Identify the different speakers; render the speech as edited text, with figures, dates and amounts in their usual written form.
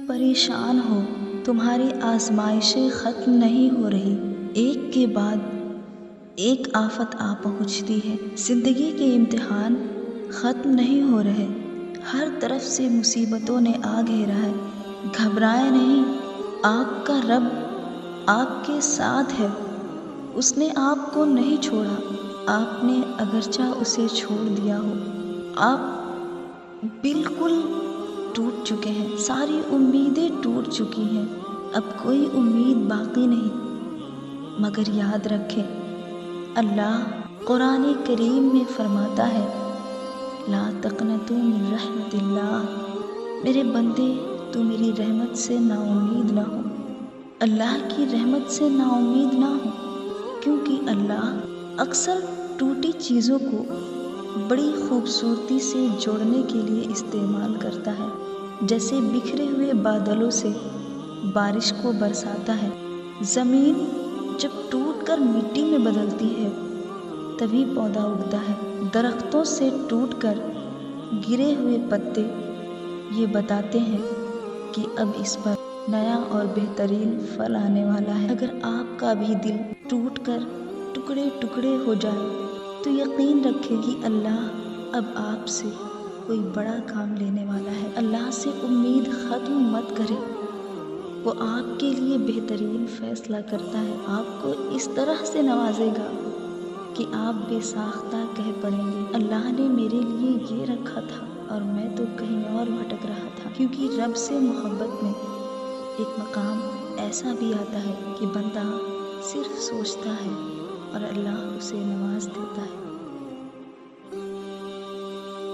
Speaker 1: پریشان ہو، تمہاری آزمائشیں ختم نہیں ہو رہی، ایک کے بعد ایک آفت آ پہنچتی ہے، زندگی کے امتحان ختم نہیں ہو رہے، ہر طرف سے مصیبتوں نے آ گھیرا ہے، گھبرائیں نہیں، آپ کا رب آپ کے ساتھ ہے، اس نے آپ کو نہیں چھوڑا، آپ نے اگرچہ اسے چھوڑ دیا ہو، آپ بالکل ٹوٹ چکے ہیں، ساری امیدیں ٹوٹ چکی ہیں، اب کوئی امید باقی نہیں، مگر یاد رکھیں اللہ قرآن کریم میں فرماتا ہے لا تقنطوا من رحمت اللہ، میرے بندے تو میری رحمت سے نا امید نہ ہو، اللہ کی رحمت سے نا امید نہ ہو، کیونکہ اللہ اکثر ٹوٹی چیزوں کو بڑی خوبصورتی سے جوڑنے کے لیے استعمال کرتا ہے، جیسے بکھرے ہوئے بادلوں سے بارش کو برساتا ہے، زمین جب ٹوٹ کر مٹی میں بدلتی ہے تبھی پودا اگتا ہے، درختوں سے ٹوٹ کر گرے ہوئے پتے یہ بتاتے ہیں کہ اب اس پر نیا اور بہترین پھل آنے والا ہے۔ اگر آپ کا بھی دل ٹوٹ کر ٹکڑے ٹکڑے ہو جائے تو یقین رکھیں کہ اللہ اب آپ سے کوئی بڑا کام لینے والا ہے، اللہ سے امید ختم مت کریں، وہ آپ کے لیے بہترین فیصلہ کرتا ہے، آپ کو اس طرح سے نوازے گا کہ آپ بے ساختہ کہہ پڑیں گے اللہ نے میرے لیے یہ رکھا تھا اور میں تو کہیں اور بھٹک رہا تھا، کیونکہ رب سے محبت میں ایک مقام ایسا بھی آتا ہے کہ بندہ صرف سوچتا ہے اور اللہ اسے نواز دیتا ہے۔